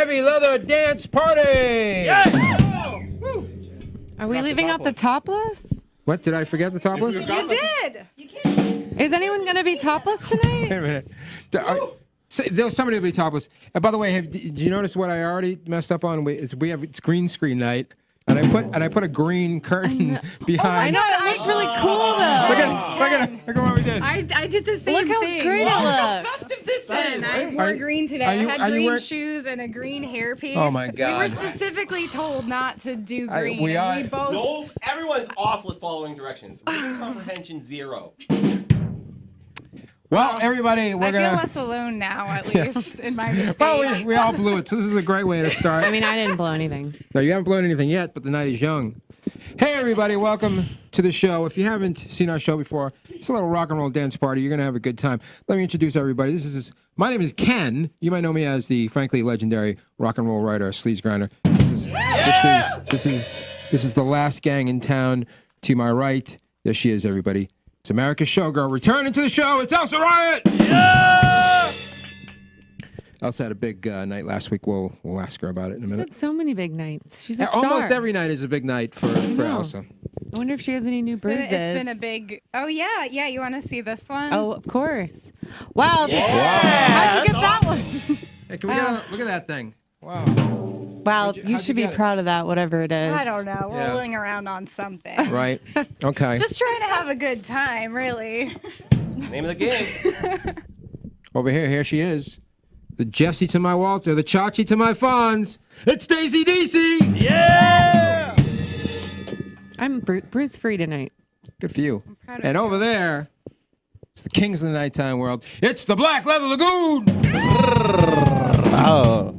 heavy leather dance party. Yeah! Are we leaving out the topless? What, did I forget the topless? You did. Is anyone going to be topless tonight? Wait a minute. Somebody will be topless. And by the way, did you notice what I already messed up on? It's green screen night, and I put a green curtain behind. I know, it looked really cool though. Look at what we did. I did the same Look how thing. great it looks. Festive this is. I wore green today. I had green shoes and a green hairpiece. Oh my God. We were specifically told not to do green. We both. No, everyone's off with following directions. Reading comprehension 0. Well, everybody, I feel less alone now, at least, in my mistake. Well, we all blew it, so this is a great way to start. I mean, I didn't blow anything. No, you haven't blown anything yet, but the night is young. Hey, everybody, welcome to the show. If you haven't seen our show before, it's a little rock and roll dance party. You're going to have a good time. Let me introduce everybody. My name is Ken. You might know me as the frankly legendary rock and roll writer, Sleaze Grinder. This is the last gang in town. To my right, there she is, everybody. It's America's Showgirl. Returning to the show, it's Elsa Riot! Yeah! Elsa had a big night last week. We'll ask her about it in a minute. She's had so many big nights. She's a star. Almost every night is a big night for Elsa. I wonder if she has any new bruises. It's been a big... Oh, yeah. Yeah, you want to see this one? Oh, of course. Wow. Yeah. How'd you get that one? Hey, can we look at that thing? Wow. Wow, you should be proud of that, whatever it is. I don't know. Rolling around on something. Right. Okay. Just trying to have a good time, really. Name of the game. Over here she is. The Jessie to my Walter, the Chachi to my Fonz. It's Daisy DC! Yeah! I'm bruise free tonight. Good for you. I'm proud of And you. over there, it's the kings of the nighttime world. It's the Black Leather Lagoon! Oh.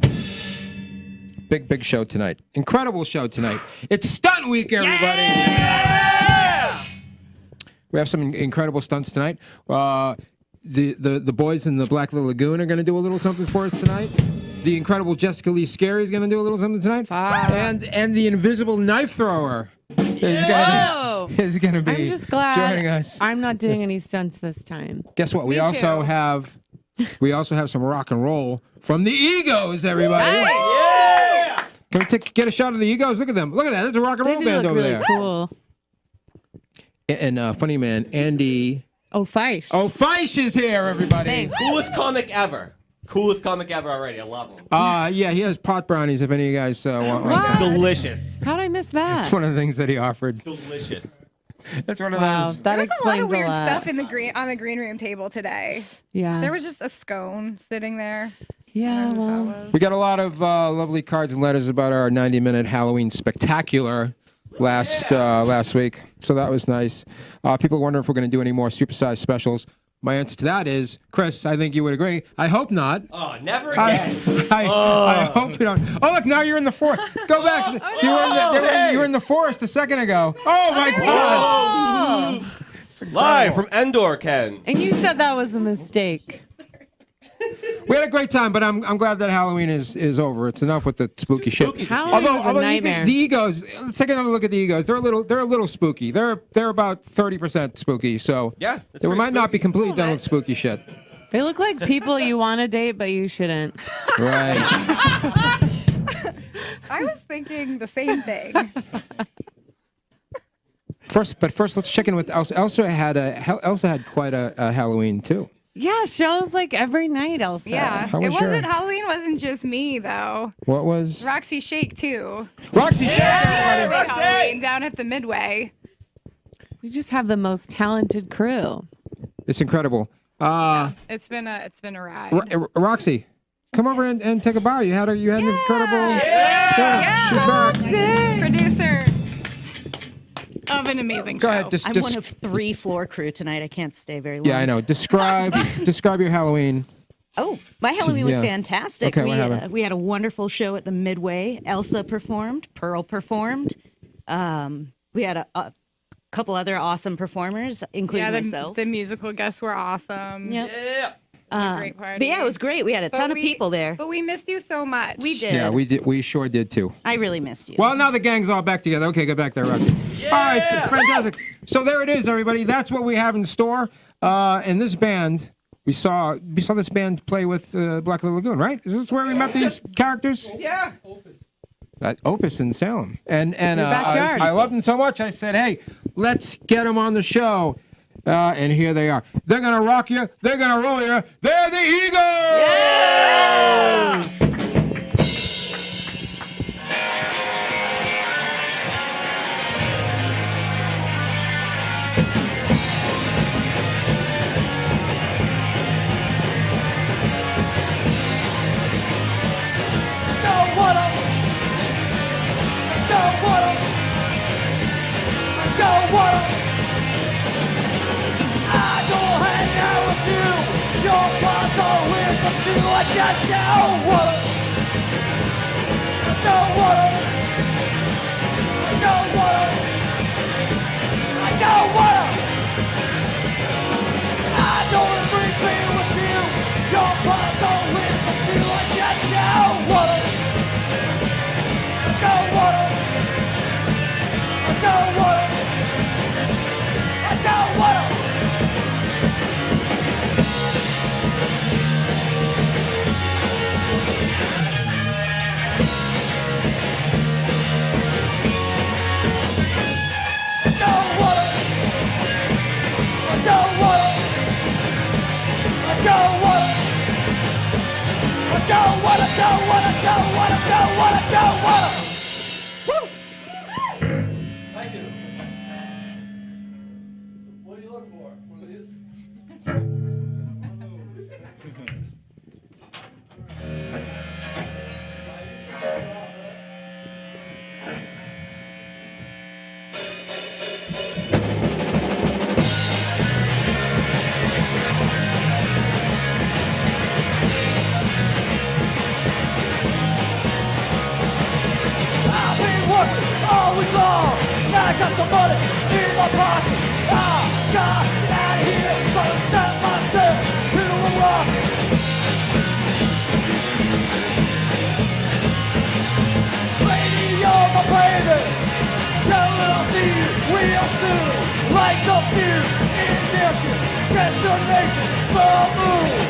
Big show tonight. Incredible show tonight. It's Stunt Week, everybody! Yeah! We have some incredible stunts tonight. The boys in the Black Leather Lagoon are going to do a little something for us tonight. The incredible Jessicalee Skary is going to do a little something tonight. And the invisible knife thrower is going to be I'm just glad joining us. I'm not doing any stunts this time. Guess what? We Me also too. have some rock and roll from the Egos, everybody. Yeah! Can we get a shot of the Egos? Look at them. Look at that. There's a rock and They roll do band look over really there. cool. And funny man, Andy. Ofiesh. Ofiesh is here, everybody. Thanks. Coolest comic ever. Coolest comic ever already. I love him. Yeah, he has pot brownies if any of you guys want some. Delicious. How'd I miss that? That's one of the things that he offered. Delicious. That's one of Wow, those. that There was a lot explains of weird lot. stuff in the on the green room table today. Yeah. There was just a scone sitting there. Yeah, I don't know who well. that was. We got a lot of lovely cards and letters about our 90-minute Halloween spectacular last week. So that was nice. People wonder if we're going to do any more supersized specials. My answer to that is, Chris, I think you would agree. I hope not. Oh, never again. I hope you don't. Oh, look, now you're in the forest. Go back. You were in the forest a second ago. Oh, my God. Live from Endor, Ken. And you said that was a mistake. We had a great time, but I'm glad that Halloween is over. It's enough with the spooky shit. Halloween was a nightmare. The Egos, let's take another look at the Egos. They're a little spooky. They're about 30% spooky. So Yeah, that's we pretty might not be spooky. completely done with spooky shit. They look like people you want to date, but you shouldn't. Right. I was thinking the same thing. First, let's check in with Elsa. Elsa had quite a Halloween too. Yeah, shows like every night, Elsa. Yeah. How It was wasn't your- Halloween wasn't just me though. What was Roxy Shake too. Roxy Shake? Yeah, Big Roxy! Halloween down at the Midway. We just have the most talented crew. It's incredible. It's been a ride. Roxy, come over and take a bow. You had an incredible. Yeah. She's back. Producer of an amazing Go show. ahead. I'm one of 3 floor crew tonight. I can't stay very long. Yeah, I know. Describe your Halloween. Oh, my Halloween was Yeah. fantastic. Okay, what happened? We had a wonderful show at the Midway. Elsa performed. Pearl performed. We had a couple other awesome performers, including myself. the musical guests were awesome. Yep. Yeah. Great party. But yeah, it was great. We had a ton of people there. But we missed you so much. We did. Yeah, we did. We sure did too. I really missed you. Well, now the gang's all back together. Okay, get back there, Roxy. All right, fantastic. So there it is, everybody. That's what we have in store. And this band we saw this band play with Black Lagoon, right? Is this where we met these characters? Yeah. At Opus in Salem, and backyard. I loved them so much. I said, "Hey, let's get them on the show." And here they are. They're gonna rock you. They're gonna roll you. They're the Eagles. Thank you. What are you looking for? One of these? Always long, now I got some money in my pocket. I got get out of here, but I set myself to a rocket. Radio, my baby, tell it I'll see you real soon. Like the fuse, ignition, destination, the moon.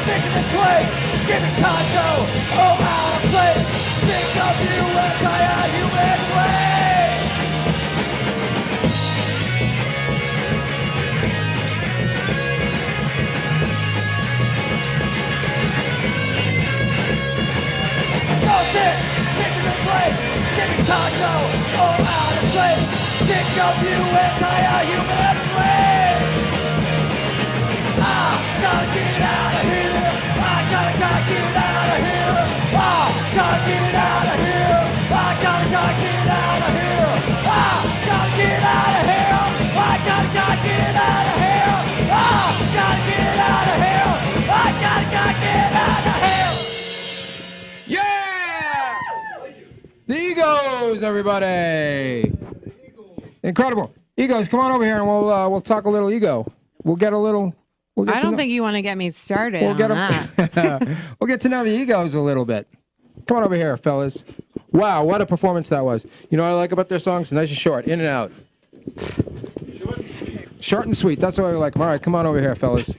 Sick of this place, give me taco, oh out of place. Sick of you anti-human race. No sick of this place, give me taco, oh out of place. Sick of you anti-human race. I gotta get out of here. I gotta get out of here. I gotta get out of here. I gotta get out of here. I gotta get out of here. I gotta get out of here. I gotta get out of here. I gotta get out of here. Yeah! The Egos, everybody. Incredible. Egos, come on over here and we'll talk a little ego. We'll get a little. I don't think you want to get me started We'll on get that. we'll get to know the Egos a little bit. Come on over here, fellas. Wow, what a performance that was. You know what I like about their songs? Nice and short, in and out. Short and sweet. That's what I like. All right, come on over here, fellas.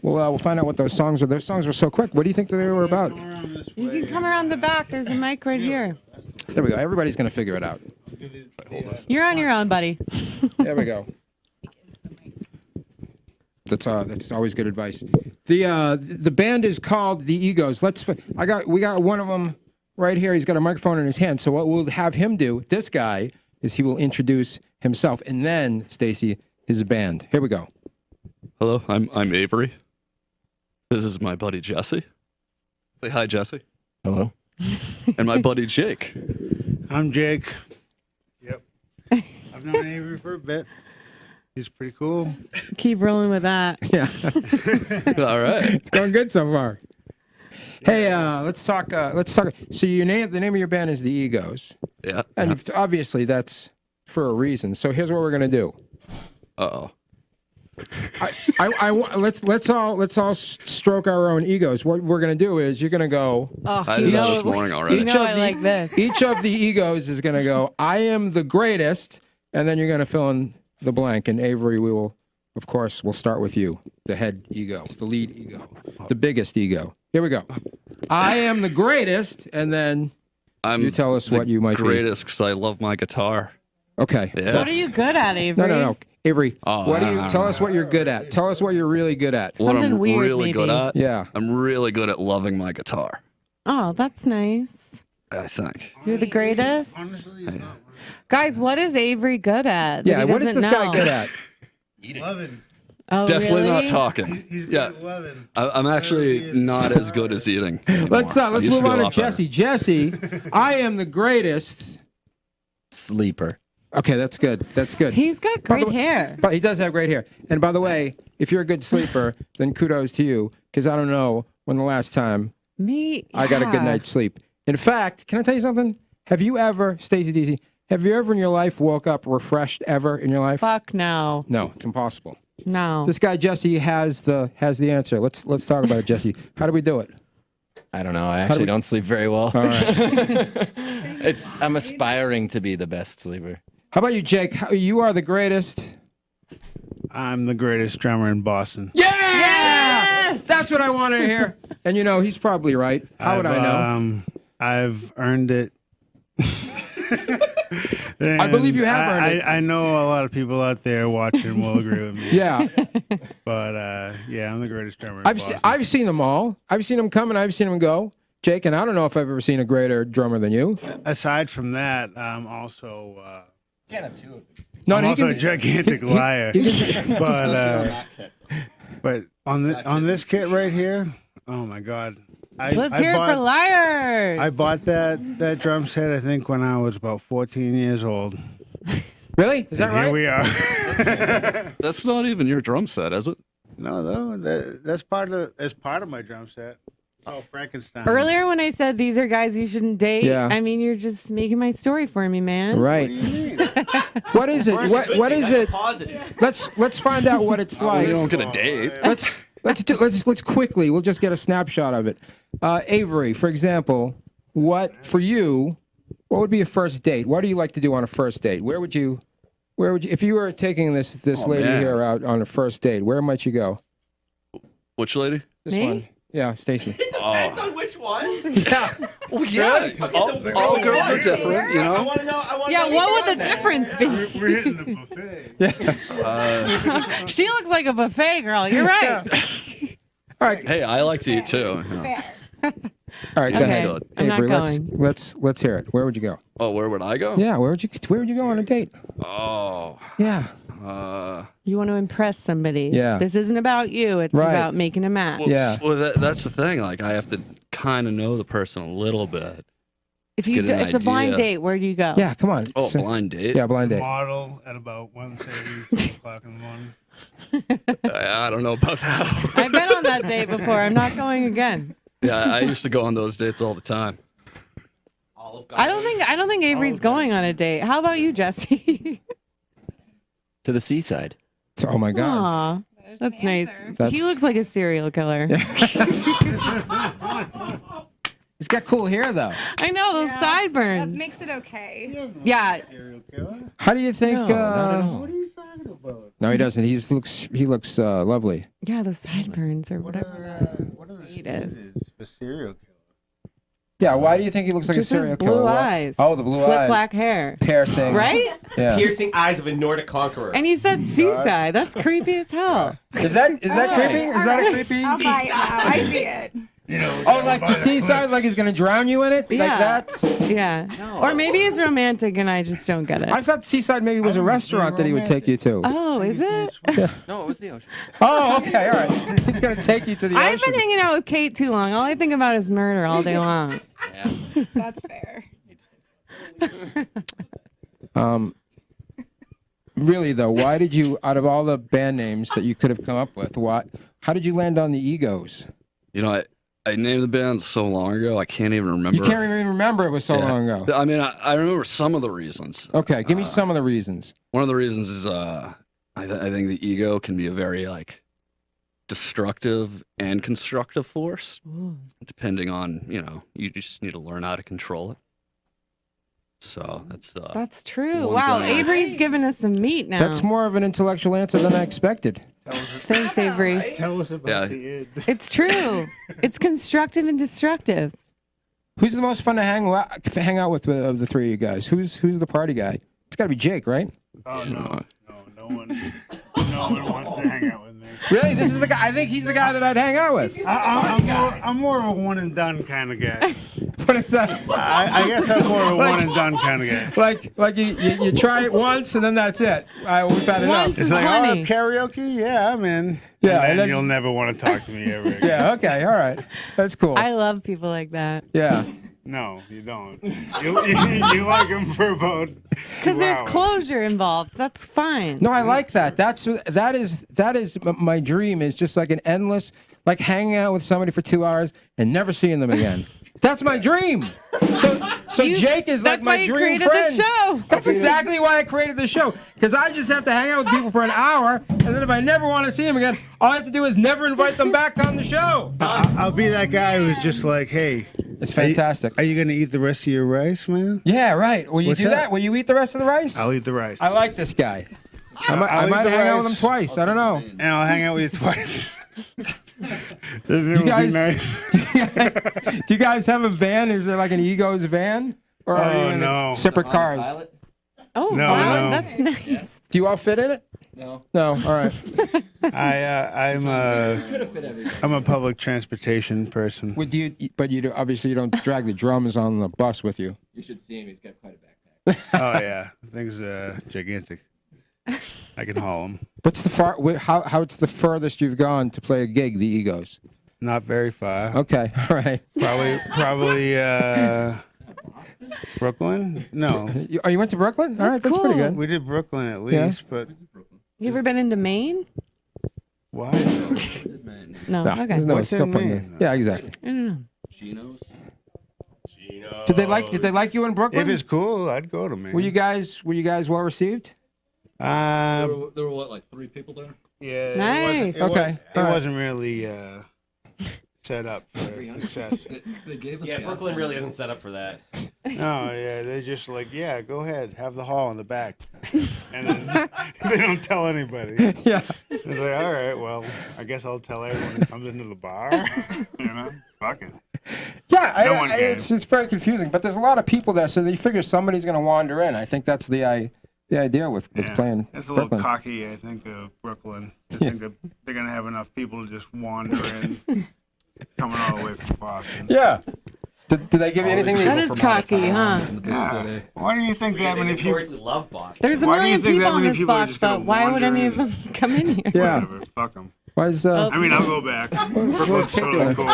We'll find out what those songs were. Those songs were so quick. What do you think they were about? You can come around the back. There's a mic right here. There we go. Everybody's going to figure it out. You're on your own, buddy. There we go. That's always good advice. The band is called the Egos. We got one of them right here. He's got a microphone in his hand. So what we'll have him do, this guy, is he will introduce himself and then Stacy, his band. Here we go. Hello, I'm Avery. This is my buddy Jesse. Say hi, Jesse. Hello. And my buddy Jake. I'm Jake. Yep. I've known Avery for a bit. He's pretty cool. Keep rolling with that. Yeah. All right. It's going good so far. Hey, let's talk. So the name of your band is the Egos. Yeah. And obviously that's for a reason. So here's what we're gonna do. Uh-oh. Let's all stroke our own egos. What we're gonna do is you're gonna go. I did that this morning already. You know I like this. Each of the egos is gonna go. I am the greatest, and then you're going to fill in the blank. And Avery, we will, of course, we'll start with you, the head ego, the lead ego, the biggest ego. Here we go. I am the greatest, and then you tell us what you might be. Greatest because I love my guitar. Okay. Yeah. What are you good at, Avery? No. Avery, what do you I tell don't us what you're good at? Tell us what you're really good at. What Something I'm weird, really good maybe. at? Yeah. I'm really good at loving my guitar, Oh, that's nice. I think. You're the greatest. Honestly, it's not Guys, what is Avery good at? that Yeah, he what is doesn't this guy know? good at? loving. Oh, Definitely really? not talking. He's good Yeah. at loving. I'm actually not as good as eating. Let's anymore. I used move be a on to lot better. Jesse. Jesse, I am the greatest. Sleeper. Okay, that's good. That's good. He's got By the great way- hair. But he does have great hair. And by the way, if you're a good sleeper, then kudos to you, because I don't know when the last time Me, I got a good yeah. night's sleep. In fact, can I tell you something? Have you ever, Stacey DC, have you ever in your life woke up refreshed ever in your life? Fuck no. No, it's impossible. No. This guy Jesse has the answer. Let's talk about it, Jesse. How do we do it? I don't know. I actually don't sleep very well. All right. I'm aspiring to be the best sleeper. How about you, Jake? You are the greatest. I'm the greatest drummer in Boston. Yeah! Yes! That's what I wanted to hear. And he's probably right. How would I know? I've earned it. I believe you have earned it. I know a lot of people out there watching will agree with me. Yeah. But yeah, I'm the greatest drummer in Boston. I've seen them all. I've seen them come and I've seen them go. Jake, and I don't know if I've ever seen a greater drummer than you. Aside from that, I'm also Can't have two of them. No, I'm he also can- a gigantic liar. But on this kit right here, oh my god! Let's hear it for liars. I bought that drum set I think when I was about 14 years old. Really? Is that Here right? we are. That's not even your drum set, is it? No, though that's part of my drum set. Oh, Frankenstein. Earlier when I said these are guys you shouldn't date, Yeah. I mean, you're just making my story for me, man. Right. What is it? What is it? Positive. Let's find out what it's like. You don't get a date. Let's quickly. We'll just get a snapshot of it. Avery, for example, what would be a first date? What do you like to do on a first date? Where would you if you were taking this lady man. here out on a first date? Where might you go? Which lady? This Me? one. Yeah, Stacy. Depends on which one. Yeah. Well, yeah. All girls are different, you I know. want to know. Yeah, what would the difference be? We're hitting the buffet. She looks like a buffet girl. You're right. All right. Hey, I like to eat too. you know. Fair. All right. Go Okay. ahead. I'm not Avery, going. let's hear it. Where would you go? Oh, where would I go? Yeah. Where would you go on a date? Oh, Yeah. You want to impress somebody. Yeah. This isn't about you. It's Right. about making a match. Yeah. Well, that's the thing. Like, I have to kind of know the person a little bit. If you Get do, an it's a blind idea. date. Where do you go? Yeah. Come on. Oh, blind date. Yeah, blind date. Model at about 1:30, 2 o'clock in the morning. I don't know about that. I've been on that date before. I'm not going again. Yeah, I used to go on those dates all the time. Olive I don't think Avery's going on a date. How about you, Jesse? To the seaside. Oh my God. Aw, that's nice. That's- He looks like a serial killer. He's got cool hair though. I know those That sideburns. makes it okay. Yeah, Serial killer? How do you think? No, not at all. What are you talking about? No, he doesn't. He looks lovely. yeah, those sideburns or whatever. What are the It is. standards for serial killer? Yeah. Why do you think he looks like Just a his serial blue killer? What- eyes. Oh, the blue Slick eyes. black hair. Piercing. Right? Yeah. Piercing eyes of a Nordic conqueror. And he said seaside. That's creepy as hell. Is that creepy? Is that a creepy? I'll buy it now. I see it. You know, Oh, like the seaside, like he's gonna drown you in it? Like Yeah. that? Yeah. Or maybe he's romantic and I just don't get it. I thought seaside maybe was a restaurant that he would take you to. Oh, is it? No, it was the ocean. Oh, okay, all right. He's gonna take you to the I've ocean. been hanging out with Kate too long. All I think about is murder all day long. That's fair. Really though, why did you, out of all the band names that you could have come up with, how did you land on the Egos? You know, I named the band so long ago, I can't even remember. You can't even remember it was so Yeah. long ago. I mean, I remember some of the reasons. Okay, give me some of the reasons. One of the reasons is I think the ego can be a very like destructive and constructive force, depending on, you know, you just need to learn how to control it. So That's true. one Wow, guy. Avery's giving us some meat now. That's more of an intellectual answer than I expected. Thanks, Avery. Tell us about the id. It's true. It's constructive and destructive. Who's the most fun to hang out with of the three of you guys? Who's the party guy? It's got to be Jake, right? Oh no one wants to hang out with me. Really? This is the guy. I think he's the guy that I'd hang out with. I'm more of a one and done kind of guy. What is that? I guess I'm more of a one and done kind of guy. Like you try it once and then that's it. We've had enough. Once It's is like, plenty. oh, karaoke? Yeah, I'm in. Yeah, And and then then- you'll never want to talk to me ever again. Yeah. Okay. All right. That's cool. I love people like that. Yeah. No, you don't. You like him for about 2 Because there's hours. closure involved. That's fine. No, I like that. That is my dream. Is just like an endless, like hanging out with somebody for 2 hours and never seeing them again. That's my dream. So Jake is like That's my why you dream created friend. the show. That's exactly why I created the show. Because I just have to hang out with people for an hour, and then if I never want to see them again, all I have to do is never invite them back on the show. I'll be that guy who's just like, hey, It's fantastic. are you going to eat the rest of your rice, man? Yeah, right. Will you What's do that? that? Will you eat the rest of the rice? I'll eat the rice. I like this guy. I I'll eat might the hang out with him rice. twice. I don't know. And I'll hang out with you twice. Doesn't it You guys, be nice? do you guys have a van? Is there like an Egos van? Or are you in no. separate cars? Oh, No, wow, no. that's nice. Do you all fit in it? No. No. All right. I'm a public transportation person. But obviously you don't drag the drums on the bus with you. You should see him. He's got quite a backpack. Oh yeah, thing's gigantic. I can haul them. What's the how it's the furthest you've gone to play a gig? The Egos. Not very far. Okay. All right. Probably Brooklyn? No. You went to Brooklyn? All right, that's pretty cool. good. We did Brooklyn at Yeah. least, but You ever been into Maine? why? No. No, Okay. there's no What's in scope on Maine? the- Yeah, exactly. I don't know. Chinos. Did they like you in Brooklyn? If it's cool, I'd go to me. Were you guys well received? There were what, like 3 people there? Yeah. Nice. Okay. It wasn't really set up for success. They gave us Yeah, gas Brooklyn money. really isn't set up for that. No, yeah, they're just like, yeah, go ahead, have the hall in the back, and then they don't tell anybody. Yeah. It's like, all right, well, I guess I'll tell everyone who comes into the bar. You know, fuck it. Yeah, No one it's very confusing, but there's a lot of people there, so they figure somebody's going to wander in. I think that's the idea with playing It's a little Brooklyn. cocky, I think, of Brooklyn. I think that they're gonna have enough people to just wander in, coming all the way from Boston. Yeah. Did they give you anything? That is cocky, huh? Yeah. Why do you think that They many people? notoriously love Boston. There's a Why do million you think that people in many this people are box, just gonna but why would wander any of in? them come in here? Yeah. Whatever, fuck them. Why is I mean, I'll go back. Brooklyn's kick totally it. cool.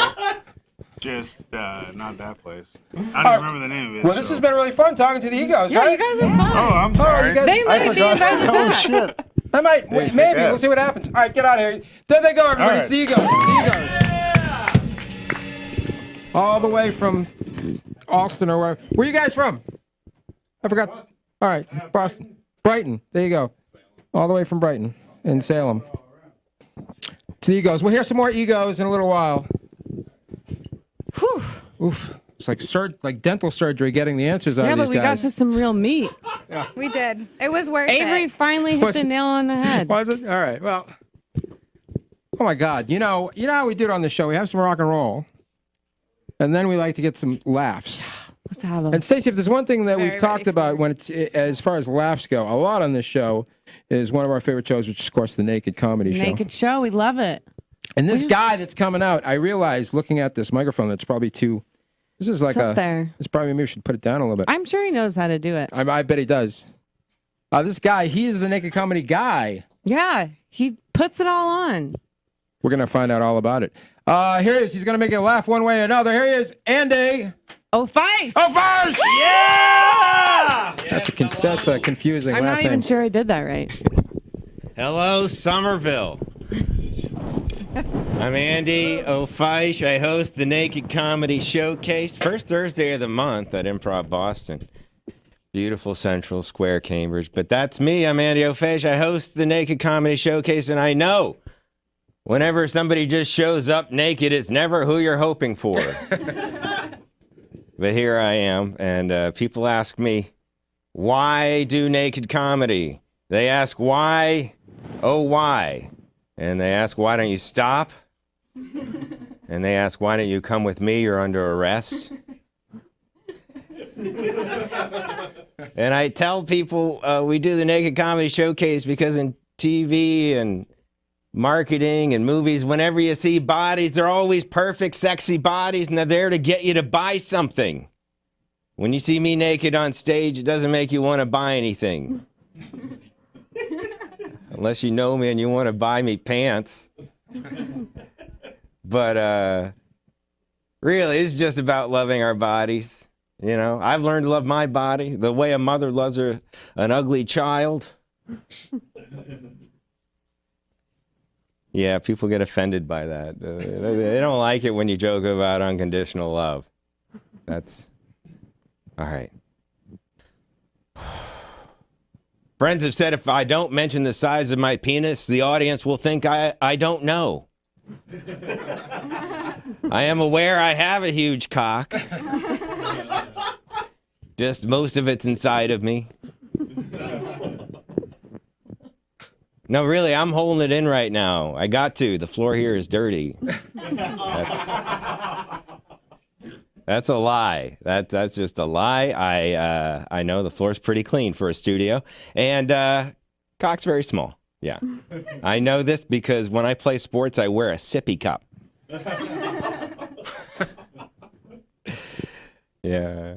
Just not that place. I don't remember the name of it. Well, this so- has been really fun talking to the Egos, Yeah, right? you guys are fine. Oh, I'm sorry. you guys- They I might be forgot. invited Oh back. shit. I might. Hey, take Maybe. that. We'll see what happens. All right, get out of here. There they go, everybody. All It's the Egos. It's the Egos. All the way from Alston or where? Where you guys from? I forgot. All right, Boston. Brighton. There you go. All the way from Brighton in Salem. It's the Egos. We'll hear some more Egos in a little while. Whew. Oof. It's like dental surgery getting the answers out Yeah, of but these we got guys. to some real meat. We did. It was worth Avery it. finally hit Was the it- nail on the head. Was it? All right. Well. Oh my God. You know how we do it on the show. We have some rock and roll, and then we like to get some laughs. Let's have them. And Stacey, if there's one thing that we've Very talked ready about when it's as far as laughs go, a lot on this show is one of our favorite shows, which is of course the Naked Comedy Show. Naked show. We love it. And this guy that's coming out, I realized looking at this microphone, that's probably too. This is like It's up there. It's probably maybe we should put it down a little bit. I'm sure he knows how to do it. I bet he does. This guy, he is the Naked Comedy guy. Yeah, he puts it all on. We're gonna find out all about it. Here he is. He's gonna make you laugh one way or another. Here he is, Andy. Oh, fight! Oh, first! Yeah! That's a confusing I'm last not even name. sure I did that right. Hello, Somerville. I'm Andy Ofiesh. I host the Naked Comedy Showcase, first Thursday of the month at Improv Boston. Beautiful Central Square, Cambridge. But that's me. I'm Andy Ofiesh. I host the Naked Comedy Showcase, and I know whenever somebody just shows up naked, it's never who you're hoping for. But here I am, and people ask me, why do naked comedy? They ask why, oh why? And they ask why don't you stop? And they ask why don't you come with me, you're under arrest. And I tell people we do the Naked Comedy Showcase because in TV and marketing and movies, whenever you see bodies, they're always perfect, sexy bodies, and they're there to get you to buy something. When you see me naked on stage, it doesn't make you want to buy anything. Unless you know me and you want to buy me pants. But really, it's just about loving our bodies. You know, I've learned to love my body the way a mother loves an ugly child. Yeah, people get offended by that. They don't like it when you joke about unconditional love. That's all right. Friends have said if I don't mention the size of my penis, the audience will think I don't know. I am aware I have a huge cock. Just most of it's inside of me. No, really, I'm holding it in right now. I got to. The floor here is dirty. That's a lie. That's just a lie. I know the floor's pretty clean for a studio, and cock's very small. Yeah, I know this because when I play sports, I wear a sippy cup. Yeah,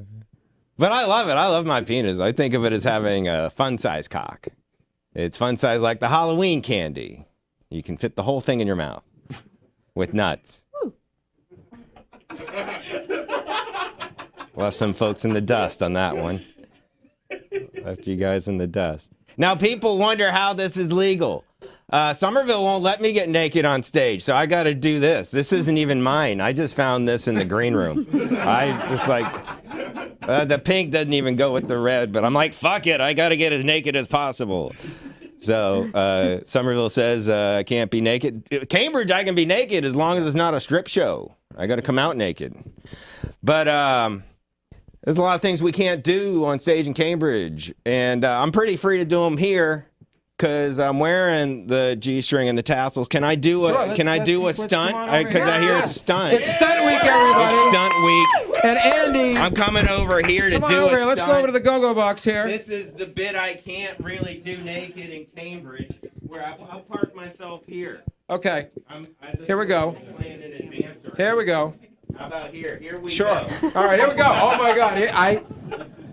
but I love it. I love my penis. I think of it as having a fun-size cock. It's fun size like the Halloween candy. You can fit the whole thing in your mouth with nuts. Left some folks in the dust on that one. Left you guys in the dust. Now, people wonder how this is legal. Somerville won't let me get naked on stage, so I got to do this. This isn't even mine. I just found this in the green room. I just like... the pink doesn't even go with the red, but I'm like, fuck it, I got to get as naked as possible. So Somerville says I can't be naked. Cambridge, I can be naked as long as it's not a strip show. I got to come out naked. But there's a lot of things we can't do on stage in Cambridge, and I'm pretty free to do them here because I'm wearing the G-string and the tassels. Can I do a stunt? Because I hear it's a stunt. It's stunt week, everybody. It's stunt week. And Andy, I'm coming over here to do a stunt. Let's go over to the go-go box here. This is the bit I can't really do naked in Cambridge, where I'll park myself here. Okay. Here we go. Here we go. How about here? Here we go. Sure. All right, here we go. Oh my God.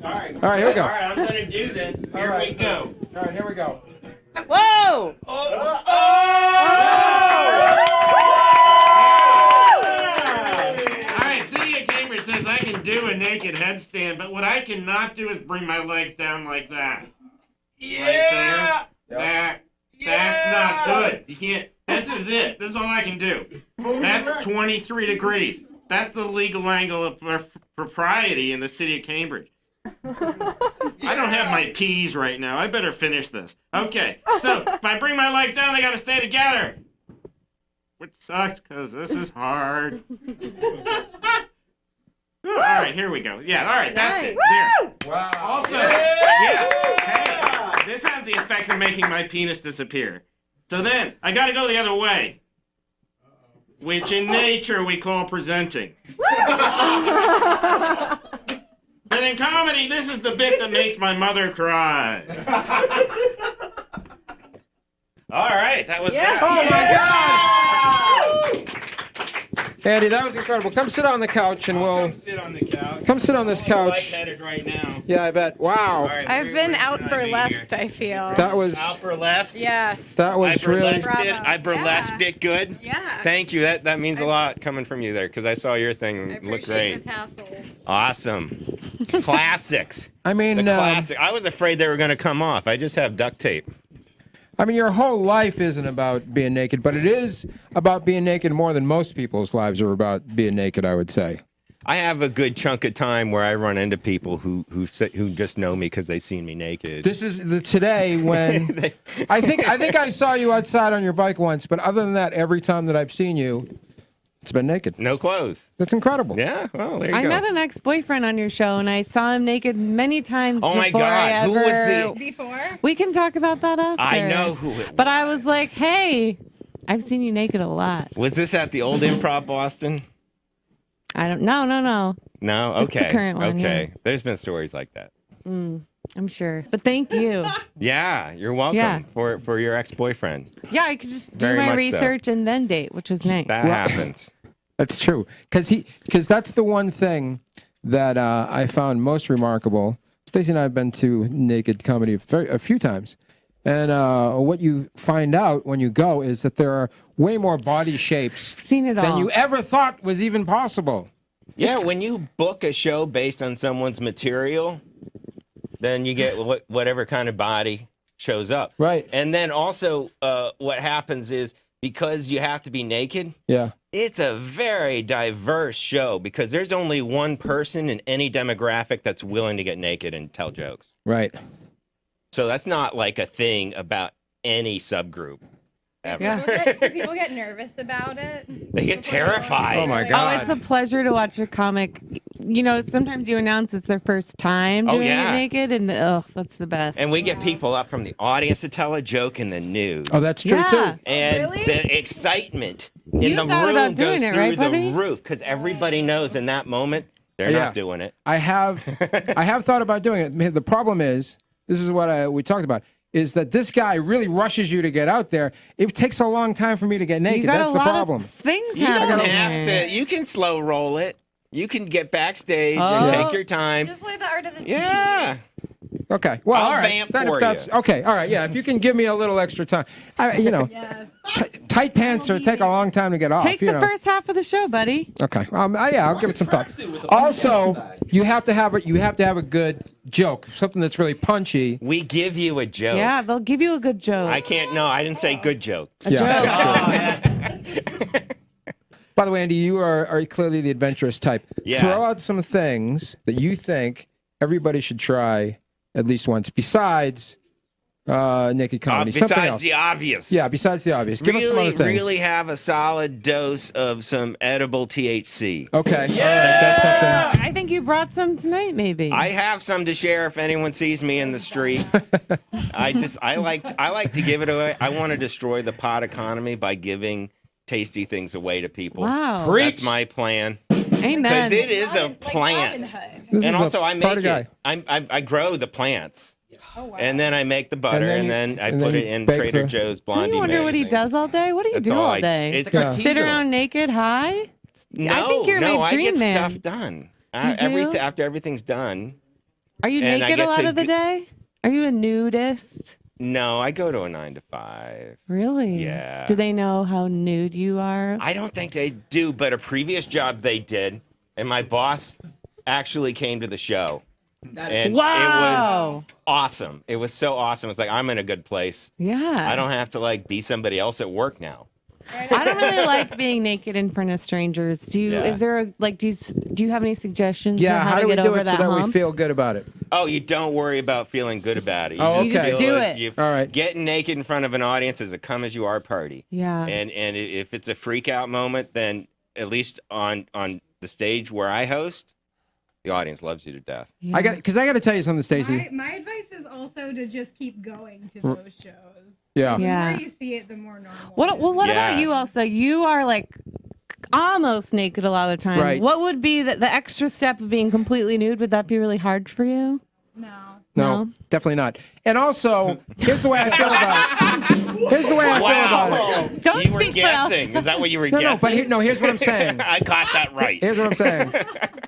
All right, here we go. All right, I'm gonna do this. Here we go. All right, here we go. Whoa! All right, City of Cambridge says I can do a naked headstand, but what I cannot do is bring my legs down like that. Yeah. Right there. That's not good. You can't. This is it. This is all I can do. That's 23 degrees. That's the legal angle of propriety in the city of Cambridge. I don't have my P's right now. I better finish this. Okay, so if I bring my legs down, they gotta stay together. Which sucks, because this is hard. All right, here we go. Yeah, all right, that's it. There. Wow. Also, hey, this has the effect of making my penis disappear. So then, I gotta go the other way. Which in nature we call presenting. But in comedy, this is the bit that makes my mother cry. All right, that was that. Oh my God! Andy, that was incredible. Come sit on the couch and we'll... Come sit on the couch. Come sit on this couch. Lightheaded right now. Yeah, I bet. Wow. Right, I've been out burlesqued, I feel. That was... Out burlesque? Yes. That was really... I burlesqued it good? Yeah. Thank you. That means a lot coming from you there, because I saw your thing look great. The tassels. Awesome. Classics. I mean... The classic. I was afraid they were going to come off. I just have duct tape. I mean, your whole life isn't about being naked, but it is about being naked more than most people's lives are about being naked, I would say. I have a good chunk of time where I run into people who just know me because they've seen me naked. This is today when I think I saw you outside on your bike once, but other than that, every time that I've seen you, It's been naked. No clothes. That's incredible. Yeah. Well, there you I go. met an ex-boyfriend on your show, and I saw him naked many times. Oh my before God! I ever... Who was the? Before? We can talk about that after. I know who it. But I was like, hey, I've seen you naked a lot. Was this at the old Improv Boston? I don't. No. No. It's the Okay. current one, Okay. yeah. There's been stories like that. I'm sure. But thank you. Yeah, you're welcome Yeah. for your ex-boyfriend. Yeah, I could just do Very my much so. research and then date, which was nice. That happens. That's true. Because that's the one thing that I found most remarkable. Stacey and I have been to naked comedy a few times. And what you find out when you go is that there are way more body shapes Seen it than all. you ever thought was even possible. Yeah, when you book a show based on someone's material, then you get whatever kind of body shows up. Right. And then also what happens is because you have to be naked, Yeah. it's a very diverse show because there's only one person in any demographic that's willing to get naked and tell jokes. Right. So that's not like a thing about any subgroup ever. Yeah. Do people get nervous about it? They get terrified. Oh my Oh, God. it's a pleasure to watch a comic. You know, sometimes you announce it's their first time Oh, doing yeah. it naked, and that's the best. And we get people up from the audience to tell a joke in the nude. Oh, that's true Yeah. too. And the excitement in You the thought room about goes doing it, through right, the buddy? roof because everybody knows in that moment they're Yeah. not doing it. I have thought about doing it. The problem is, this is what we talked about, is that this guy really rushes you to get out there. It takes a long time for me to get naked. you got That's a the lot problem. of things You don't happening. have to. You can slow roll it. You can get backstage Oh. and take your time. Just learn the art of the Yeah. Okay. Well, I'll all right. vamp Then for if that's you. okay, all right. Yeah, if you can give me a little extra time, tight pants take a long time to get off. Take you the know. first half of the show, buddy. Okay. Yeah, I'll give it some thought. Also, you have to have a good joke, something that's really punchy. We give you a joke. Yeah, they'll give you a good joke. I can't. No, I didn't say good joke. A joke. By the way, Andy, you are clearly the adventurous type. Yeah. Throw out some things that you think everybody should try at least once, besides naked comedy. Something Besides else. the obvious. Yeah, besides the obvious. Give us some other things. Really have a solid dose of some edible THC. Okay. All right. That's something. I think you brought some tonight, maybe. I have some to share if anyone sees me in the street. I like to give it away. I want to destroy the pot economy by giving tasty things away to people. Wow. That's my plan. Amen. Because it is a plant. This And is also a I party make guy. it. I grow the plants. Oh, wow. And then I make the butter, then and you- then I and put then it you in bake Trader the- Joe's Don't Blondie you wonder what he mix. does all day? What do you That's do all all I- day? it's Sit artisanal. around naked, high? No, I think you're no, my I dream get man. stuff done. do? After everything's done. Are you And I naked a get lot to of the day? Are you a nudist? No, I go to a 9 to 5. Really? Yeah. Do they know how nude you are? I don't think they do, but a previous job they did, and my boss actually came to the show. And it was awesome. It was so awesome. It's like, I'm in a good place. Yeah. I don't have to like be somebody else at work now. I don't really like being naked in front of strangers. Do you? Yeah. Is there a like? Do you have any suggestions? Yeah. on How to do we get do over it so that that we hump? feel good about it? Oh, you don't worry about feeling good about it. You Oh, just okay. feel Do like it. All right. Getting naked in front of an audience is a come as you are party. Yeah. And if it's a freak out moment, then at least on the stage where I host, the audience loves you to death. Yeah. I got to tell you something, Stacey. My advice is also to just keep going to those shows. Yeah. The Yeah. more you see it, the more normal. What? it is. Well, what Yeah. about you? Also, you are like almost naked a lot of the time. Right. What would be the extra step of being completely nude? Would that be really hard for you? No. No, No? definitely not. And also, here's the way I feel about it. Here's the way I feel about it. Don't You were speak for us. guessing. Is that what you were No, guessing? but here's what I'm saying. I got that right. Here's what I'm saying.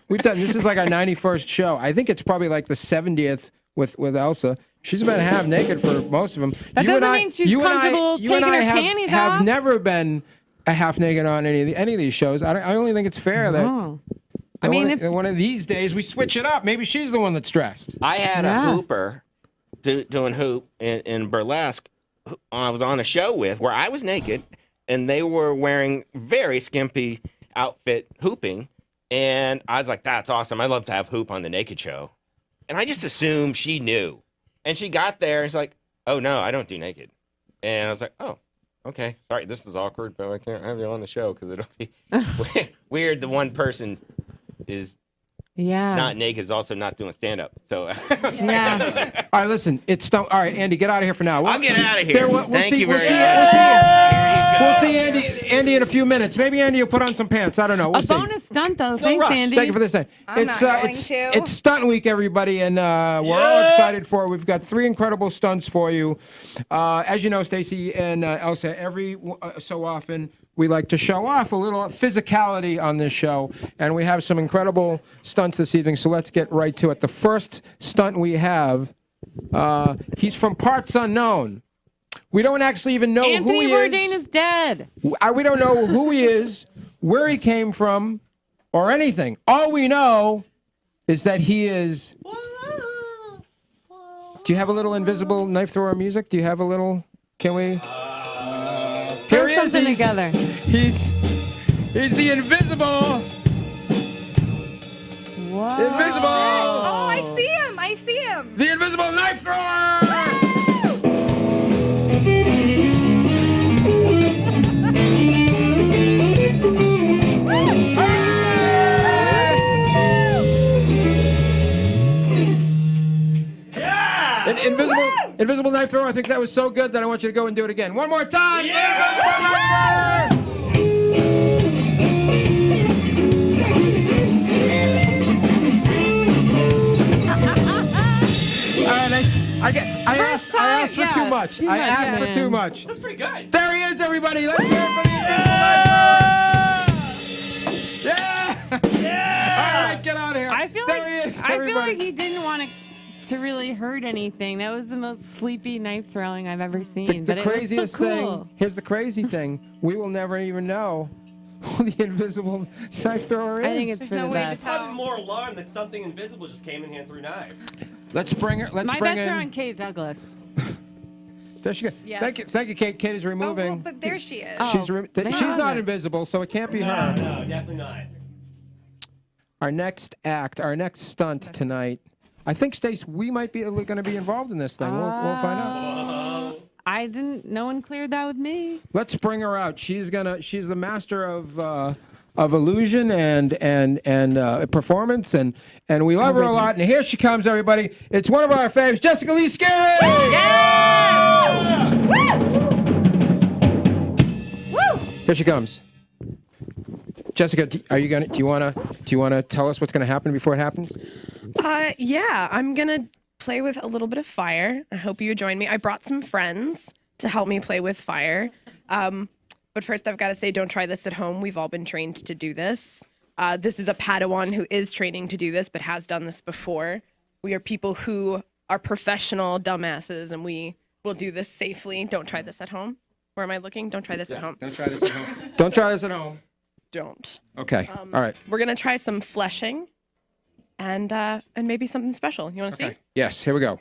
We've done this is like our 91st show. I think it's probably like the 70th with Elsa. She's been half naked for most of them. That doesn't mean she's comfortable taking her panties have off. never been a half naked on any of these shows. I only think it's fair that. Oh. I mean, if one of these days we switch it up. Maybe she's the one that's stressed. I had Yeah. a hooper doing hoop in burlesque. I was on a show with where I was naked, and they were wearing very skimpy outfit hooping. And I was like, that's awesome. I'd love to have hoop on the naked show. And I just assumed she knew. And she got there and she's like, oh, no, I don't do naked. And I was like, oh, Okay, sorry, this is awkward, but I can't have you on the show because it'll be weird. The one person is not naked, is also not doing stand-up. So Yeah. All right, listen, it's Stunt. All right, Andy, get out of here for now. I'll get out of here. Thank you very much. We'll see Andy in a few minutes. Maybe Andy will put on some pants. I don't know. We'll A see. bonus stunt, though. Thanks, rush. Andy. Thank you for this thing. I'm not going to. It's Stunt Week, everybody, and we're all excited for it. We've got 3 incredible stunts for you. As you know, Stacy and Elsa, every so often we like to show off a little physicality on this show, and we have some incredible stunts this evening. So let's get right to it. The first stunt we have, he's from parts unknown. We don't actually even know who he Anthony Bourdain is dead. We don't know who he is, where he came from, or anything. All we know is that he is. Do you have a little invisible knife thrower music? Do you have a little? Can we? Here he is. Something together. He's the invisible. Whoa. Invisible. Oh, I see him. I see him. The invisible knife thrower. Invisible knife thrower. I think that was so good that I want you to go and do it again. One more time. Invisible knife thrower. I asked for too much. I asked for too much. That's pretty good. There he is, everybody. Let's hear it for the invisible knife thrower. Yeah. All right, get out of here. I feel like he didn't want to really hurt anything. That was the most sleepy knife throwing I've ever seen. The but craziest it was so cool. thing. Here's the crazy thing. We will never even know who the invisible knife thrower is. I think it's for the best. I'm more alarmed that something invisible just came in here and threw knives. Let's bring her. My bets are on Kate Douglas. There she goes. Yes. Thank you, Kate. Kate is removing. Oh, well, but there she is. She's not invisible, so it can't be her. No, definitely not. Our next stunt tonight. I think, Stace, we might be going to be involved in this thing. We'll find out. No one cleared that with me. Let's bring her out. She's the master of illusion and performance, and we love her a lot. And here she comes, everybody. It's one of our faves, Jessicalee, Skary. Yeah! Woo! Here she comes. Jessica, do you want to tell us what's going to happen before it happens? Yeah, I'm gonna play with a little bit of fire. I hope you join me. I brought some friends to help me play with fire. But first, I've got to say, don't try this at home. We've all been trained to do this. This is a Padawan who is training to do this, but has done this before. We are people who are professional dumbasses, and we will do this safely. Don't try this at home. Where am I looking? Don't try this at home. Don't try this at home. Don't try this at home. Don't. Okay. All right. We're gonna try some fleshing, and maybe something special. You want to see? Yes. Here we go.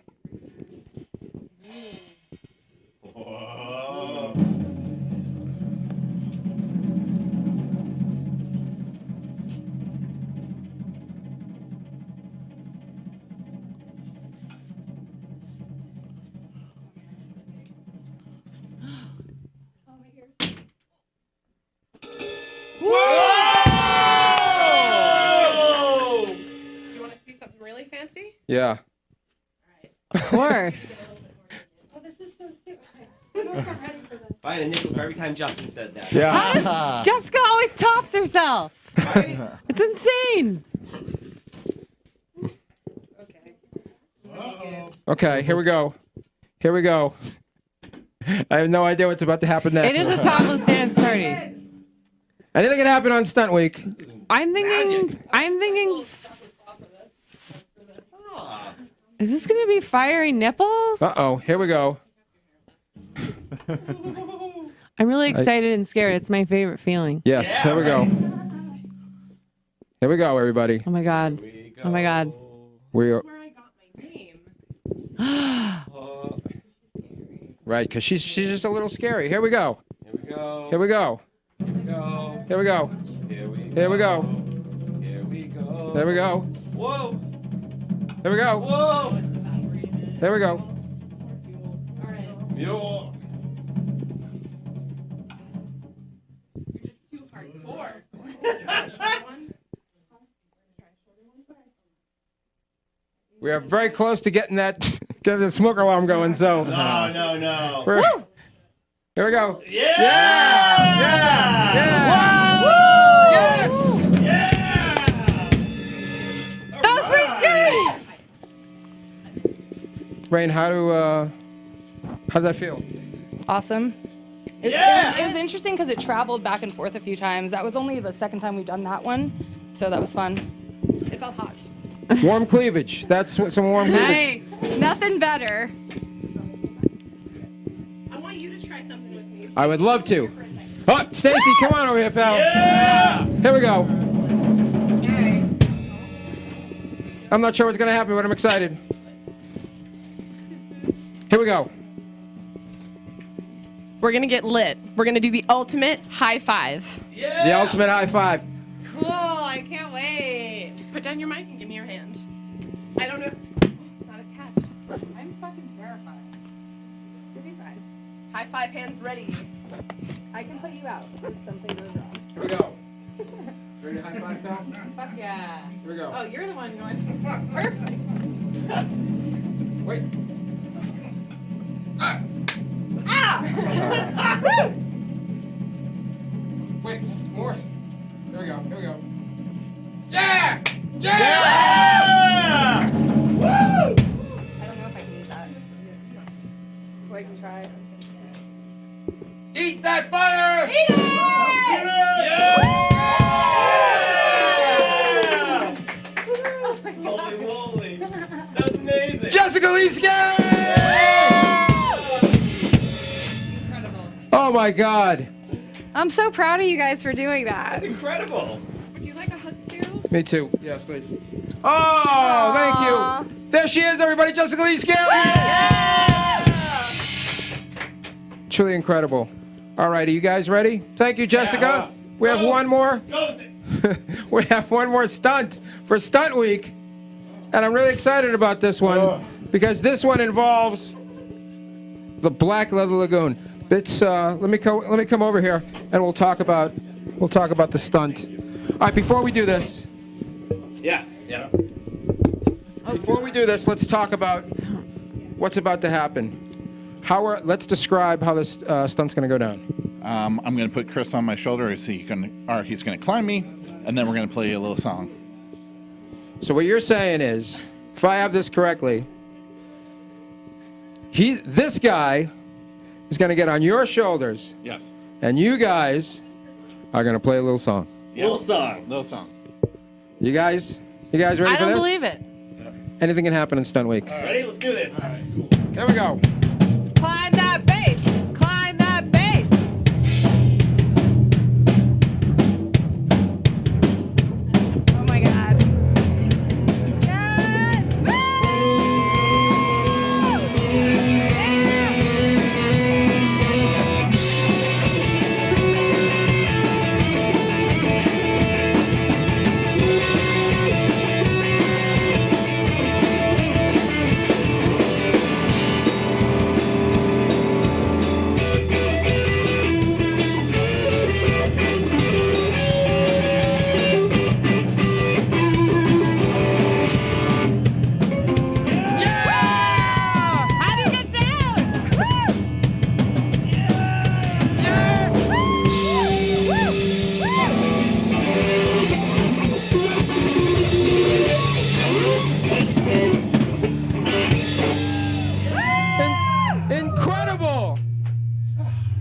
You want to see something really fancy? Yeah. Of course. Oh, this is so stupid. I had a nickel for every time Justin said that. Yeah. How does Jessica always tops herself? It's insane. Okay. Here we go. Here we go. I have no idea what's about to happen next. It is a topless dance party. Anything can happen on Stunt Week. I'm thinking. Is this gonna be fiery nipples? Uh-oh. Here we go. I'm really excited and scared. It's my favorite feeling. Yes. Yeah, here we go. Here we go, everybody. Oh my god. Oh my god. We are. Where I got my name. Right, because she's just a little scary. Here we go. Here we go. Here we go. Here we go. Here we go. Here we go. Here we go. Here we go. There we go. Whoa. There we go. Whoa. There we go. Yo. We are very close to getting getting the smoke alarm going. So. No. Here we go. Yeah! Yeah! Woo! Yes! Yeah! That was pretty scary. Rain, how'd that feel? Awesome. It was interesting because it traveled back and forth a few times. That was only the second time we've done that one, so that was fun. It felt hot. Warm cleavage. That's some warm cleavage. Nice. Nothing better. I want you to try something with me. I would love to. Oh, Stacy, come on over here, pal. Yeah! Here we go. I'm not sure what's going to happen, but I'm excited. Here we go. We're gonna get lit. We're gonna do the ultimate high five. Yeah! The ultimate high five. Cool. I can't wait. Put down your mic and give me your hand. I don't know. It's not attached. I'm fucking terrified. You'll be fine. High five, hands ready. I can put you out if something goes wrong. Here we go. Ready to high five, pal? Fuck yeah. Here we go. Oh, you're the one going. Perfect. Wait. Wait, more. Here we go. Yeah! Yeah! Woo! I don't know if I can use that. Or I can try. Eat that fire! Eat it! Yeah! Holy moly. That's amazing. Jessicalee Skary! Oh my God. I'm so proud of you guys for doing that. That's incredible. Would you like a hug too? Me too. Yes, please. Oh, thank you. There she is, everybody. Jessicalee Skary! Truly incredible. All right, are you guys ready? Thank you, Jessica. We have one more. We have one more stunt for Stunt Week. And I'm really excited about this one because this one involves the Black Leather Lagoon. It's let me come over here and we'll talk about the stunt. All right, before we do this. Yeah. Before we do this, let's talk about what's about to happen. Let's describe how this stunt's going to go down. I'm going to put Chris on my shoulder. He's going to climb me, and then we're going to play a little song. So what you're saying is, if I have this correctly, this guy is going to get on your shoulders. Yes. And you guys are going to play a little song. Yeah. Little song. You guys ready for this? I don't believe it. Anything can happen in Stunt Week. Ready? Let's do this. All right, cool. Here we go. Climb that base. Climb that base. Oh my God.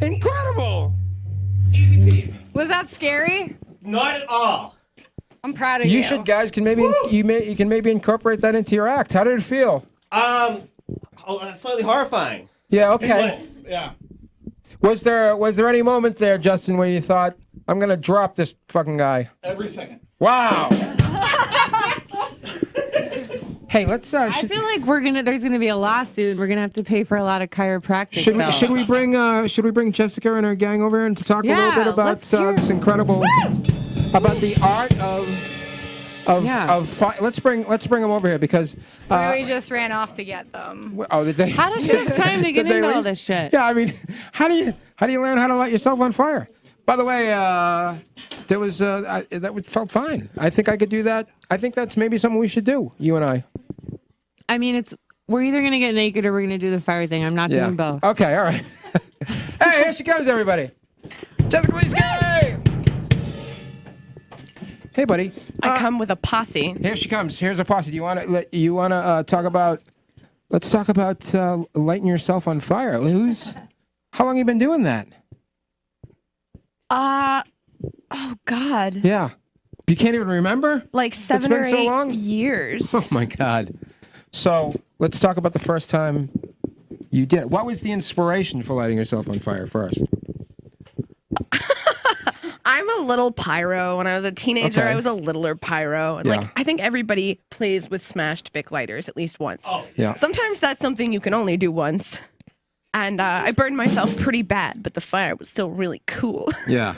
Incredible! Easy peasy. Was that scary? Not at all. I'm proud of you. You should, guys, can maybe you can maybe incorporate that into your act. How did it feel? Slightly horrifying. Yeah. Okay. Yeah. Was there any moment there, Justin, where you thought, I'm gonna drop this fucking guy? Every second. Wow. Hey, let's. I feel like there's gonna be a lawsuit. We're gonna have to pay for a lot of chiropractic. Should we bring Jessica and her gang over and to talk a little bit about this incredible about the art of let's bring them over here because we just ran off to get them. Oh, did they? How did you have time to get Did they into all leave? this shit? Yeah, I mean, how do you learn how to light yourself on fire? By the way, there was that felt fine. I think I could do that. I think that's maybe something we should do, you and I. I mean, we're either gonna get naked or we're gonna do the fire thing. I'm not doing both. Okay, all right. Hey, here she comes, everybody. Jessicalee, Skary! Hey, buddy. I come with a posse. Here she comes. Here's a posse. Do you want to talk about? Let's talk about lighting yourself on fire. How long you been doing that? Oh God. Yeah. You can't even remember? Like 7 or 8 years. Oh my God. So let's talk about the first time you did it. What was the inspiration for lighting yourself on fire first? I'm a little pyro. When I was a teenager, I was a littler pyro. And like, I think everybody plays with smashed Bic lighters at least once. Oh. Yeah. Sometimes that's something you can only do once. And I burned myself pretty bad, but the fire was still really cool. Yeah.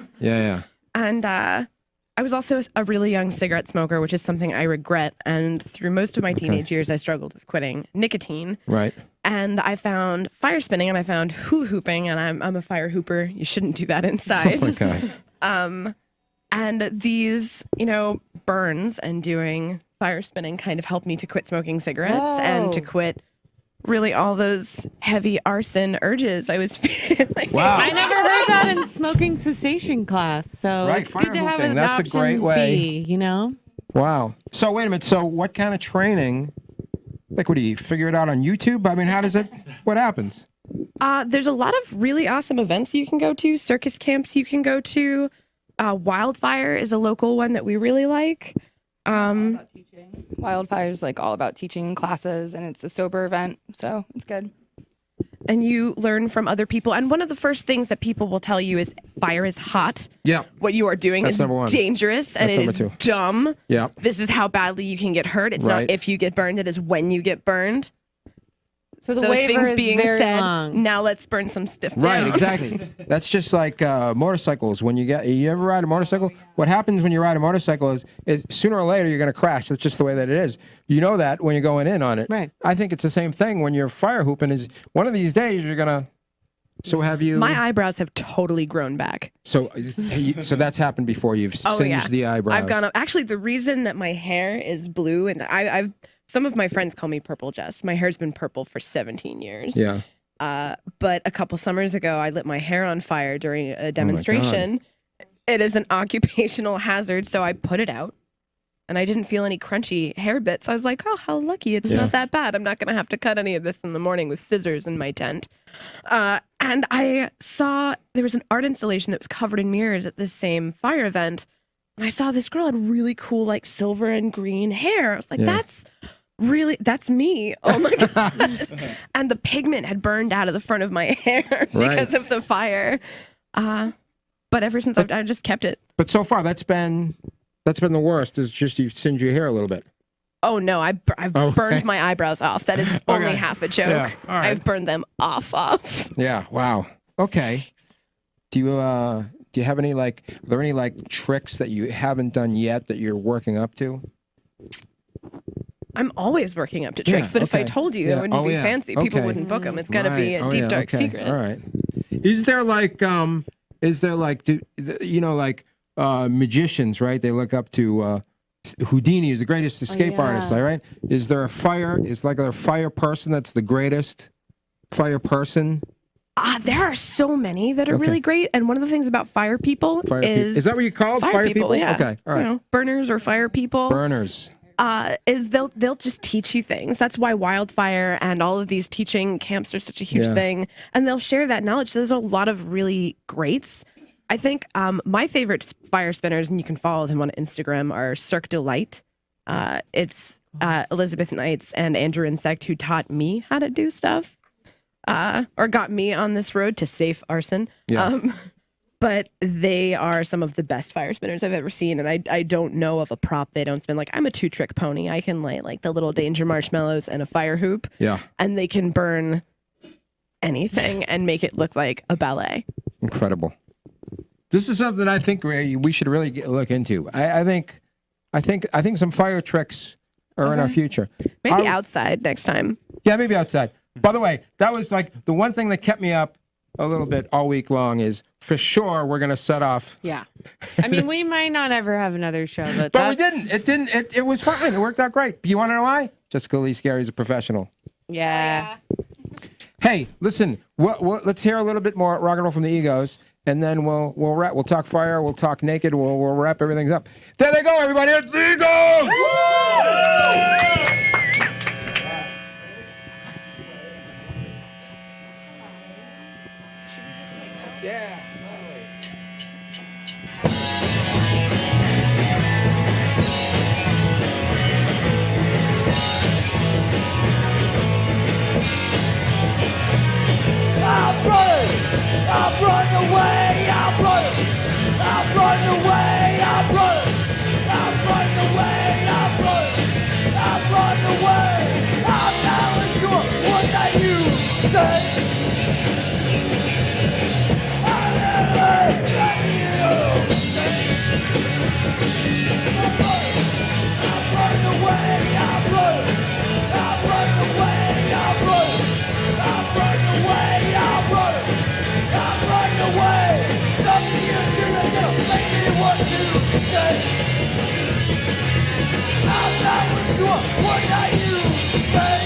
And I was also a really young cigarette smoker, which is something I regret. And through most of my teenage years, I struggled with quitting nicotine. Right. And I found fire spinning and I found hula hooping, and I'm a fire hooper. You shouldn't do that inside. Oh my God. And these, burns and doing fire spinning kind of helped me to quit smoking cigarettes and to quit really all those heavy arson urges I was feeling. Wow. I never heard that in smoking cessation class, so Right, it's good to have fire an That's a option great way. B, Wow. So wait a minute. So what kind of training? Like, what do you figure it out on YouTube? I mean, what happens? There's a lot of really awesome events you can go to, circus camps you can go to. Wildfire is a local one that we really like. Wildfire is like all about teaching classes, and it's a sober event, so it's good. And you learn from other people. And one of the first things that people will tell you is fire is hot. Yeah. What you are doing That's is number one. dangerous and That's it number is two. dumb. Yeah. This is how badly you can get hurt. It's Right. not if you get burned, it is when you get burned. So the Those waiver things is being very said, long. now let's burn some stiff Right, down. exactly. That's just like motorcycles. When you ever ride a motorcycle? What happens when you ride a motorcycle is sooner or later you're going to crash. That's just the way that it is. You know that when you're going in on it. Right. I think it's the same thing when you're fire hooping. Is one of these days you're gonna. So have you? My eyebrows have totally grown back. So that's happened before. You've singed the eyebrows. I've gone up. Actually, the reason that my hair is blue, and I've some of my friends call me Purple Jess. My hair's been purple for 17 years. Yeah. But a couple summers ago, I lit my hair on fire during a demonstration. It is an occupational hazard, so I put it out. And I didn't feel any crunchy hair bits. I was like, oh, how lucky. It's not that bad. I'm not going to have to cut any of this in the morning with scissors in my tent. And I saw there was an art installation that was covered in mirrors at this same fire event. And I saw this girl had really cool, like silver and green hair. I was like, that's me. Oh my God. And the pigment had burned out of the front of my hair because of the fire. But ever since I just kept it. But so far that's been the worst. Is just you've singed your hair a little bit. Oh no, I've burned my eyebrows off. That is only half a joke. Yeah, all right. I've burned them off. Yeah. Wow. Okay. Do you have any are there any tricks that you haven't done yet that you're working up to? I'm always working up to tricks, but if I told you, it wouldn't be fancy. People wouldn't book them. It's got to be a deep, dark secret. All right. Is there magicians, right? They look up to Houdini is the greatest escape artist, right? Is there a fire person that's the greatest fire person? There are so many that are really great, and one of the things about fire people is that what you call fire people? Yeah. Okay, all right. Burners or fire people. Burners. Is they'll just teach you things. That's why wildfire and all of these teaching camps are such a huge thing, and they'll share that knowledge. So there's a lot of really greats. I think my favorite fire spinners, and you can follow them on Instagram, are Cirque de Light. It's Elizabeth Knights and Andrew Insect who taught me how to do stuff, or got me on this road to safe arson. Yeah. But they are some of the best fire spinners I've ever seen, and I don't know of a prop they don't spin. Like, I'm a 2-trick pony. I can light like the little danger marshmallows and a fire hoop. Yeah. And they can burn anything and make it look like a ballet. Incredible. This is something I think we should really look into. I think some fire tricks are in our future. Maybe outside next time. Yeah, maybe outside. By the way, that was like the one thing that kept me up a little bit all week long is for sure we're going to set off. Yeah. I mean, we might not ever have another show, but we didn't. It was fine. It worked out great. You want to know why? Jessicalee Skary's a professional. Yeah. Hey, listen. Let's hear a little bit more rock and roll from the Egos, and then we'll wrap. We'll talk fire. We'll talk naked. We'll wrap everything up. There they go, everybody. It's the Egos. Yeah. I'm running away, I'm running away, I'm running away, I'm not sure what that you say. I'm running away, I'm running away. Something you do that'll make me want to say. I'm not sure what that you say.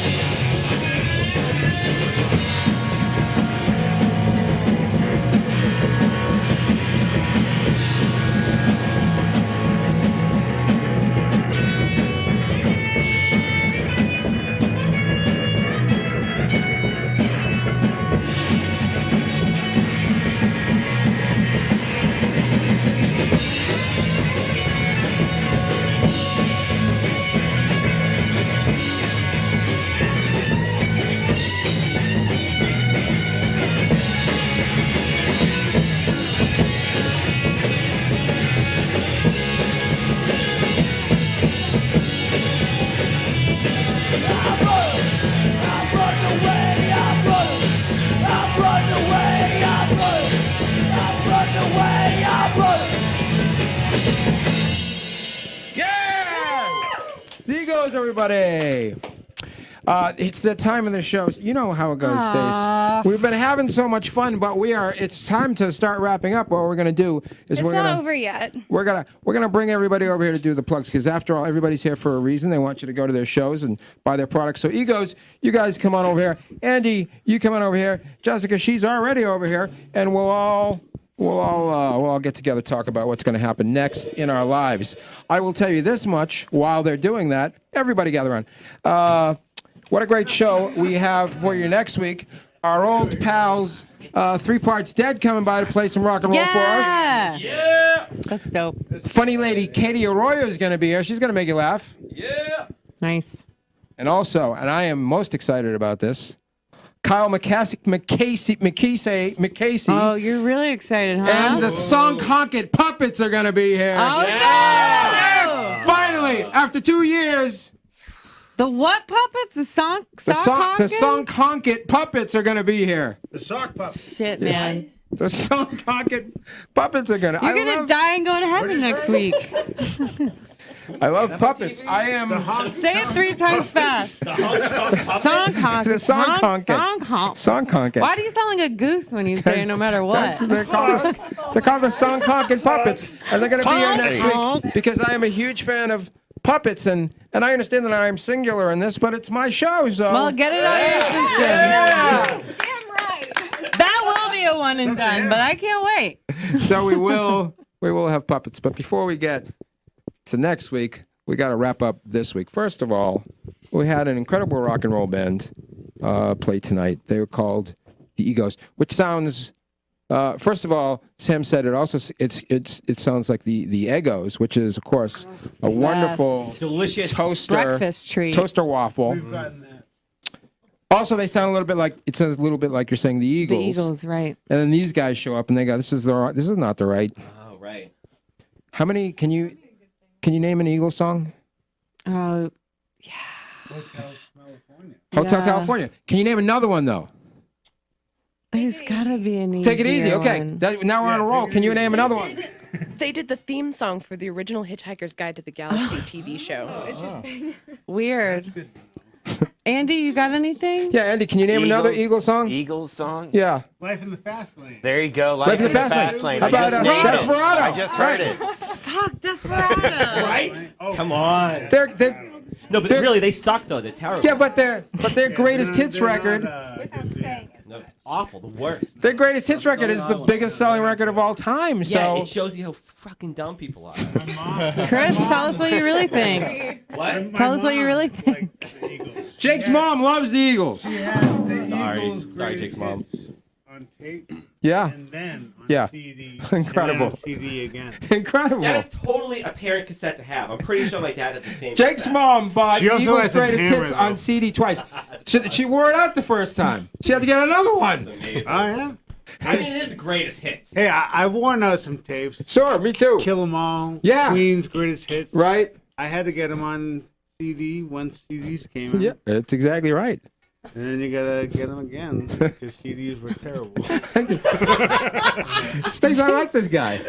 There goes everybody. It's the time of the show. You know how it goes, Stace. We've been having so much fun, but it's time to start wrapping up. What we're gonna do is It's not over yet. We're gonna bring everybody over here to do the plugs, because after all, everybody's here for a reason. They want you to go to their shows and buy their products. So Egos, you guys come on over here. Andy, you come on over here. Jessica, she's already over here, and we'll all get together, talk about what's going to happen next in our lives. I will tell you this much: while they're doing that, everybody gather around. What a great show we have for you next week. Our old pals, 3 Parts Dead, coming by to play some rock and roll for us. Yeah, that's dope. Funny lady Katie Arroyo is going to be here. She's going to make you laugh. Yeah. Nice. And also, and I am most excited about this, Kyle McCasey. Oh, you're really excited, huh? And the Song Conket Puppets are going to be here. Oh, yeah. no! Yes! Finally, after 2 years. The what puppets? The Song Conket Puppets are going to be here. The sock puppets. Shit, man. The Song Conket Puppets are going to. You're going to die and go to heaven next week. I love puppets. I am. Say it 3 times fast. Song Conket. The Song Conket. Song Conket. Why do you sound like a goose when you say it no matter what? They're called the Song Conket Puppets, and they're going to be here next week because I am a huge fan of puppets, and I understand that I'm singular in this, but it's my show, so. Well, get it on your system. Yeah. Damn right. That will be a one and done, but I can't wait. So we will have puppets, but before we get to next week, we got to wrap up this week. First of all, we had an incredible rock and roll band play tonight. They were called the Egos, which sounds. First of all, Sam said it also. It sounds like the Eggos, which is of course a wonderful, delicious toaster breakfast treat, toaster waffle. We've gotten that. Also, they sound a little bit like you're saying the Eagles. The Eagles, right? And then these guys show up and they go, "This is not the right." Oh, right. How many can you name an Eagles song? Oh, yeah. Hotel California. Can you name another one though? There's gotta be an easy. Take it easy, okay. Now we're on a roll. Can you name another one? They did the theme song for the original Hitchhiker's Guide to the Galaxy TV show. Weird. Andy, you got anything? Yeah, Andy, can you name another Eagles song? Eagles song? Yeah. Life in the Fast Lane. There you go. Life in the Fast Lane. How about Desperado? I just heard it. Fuck, Desperado. Right? Come on. They're No, but really, they suck though. They're terrible. yeah, but their greatest hits record. No, it's awful. The worst. Their greatest hits record is the biggest selling record of all time. So Yeah, it shows you how fucking dumb people are. Chris, tell us what you really think. What? Tell us what you really think. Jake's mom loves the Eagles. Sorry, Jake's mom. On tape. Yeah. And then on Yeah. CD. Incredible. And then on CD again. Incredible. That's totally a parent cassette to have. I'm pretty sure my dad had the same. Jake's cassette. mom bought She also Eagles' has some greatest camera, hits though. on CD twice. She wore it out the first time. She had to get another one. Amazing. Oh, yeah. I mean, it is the greatest hits. Hey, I've worn out some tapes. Sure, me too. Kill 'Em All. Yeah. Queen's Greatest Hits. Right? I had to get them on CD once CDs came out. Yeah, that's exactly right. And then you gotta get them again because CDs were terrible. Stace, I like this guy.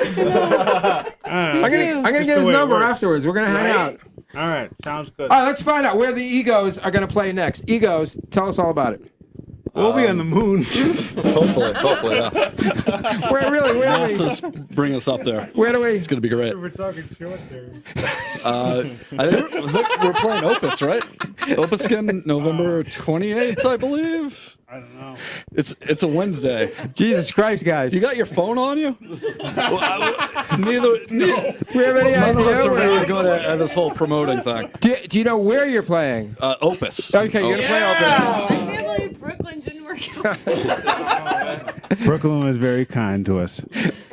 I'm gonna Just get the his way it number works. afterwards. We're gonna hang out. All right, sounds good. All right, let's find out where the Egos are gonna play next. Egos, tell us all about it. We'll be on the moon. Hopefully, yeah. Where do we? NASA's bring us up there. Where do we? It's gonna be great. We're talking short term. I think we're playing Opus, right? Opus again, November 28th, I believe. I don't know. It's a Wednesday. Jesus Christ, guys! You got your phone on you? Neither. We have any None of us idea? are really good at this whole promoting thing. Do you know where you're playing? Opus. Okay, you're gonna play Opus. I can't believe Brooklyn didn't work out. Brooklyn was very kind to us.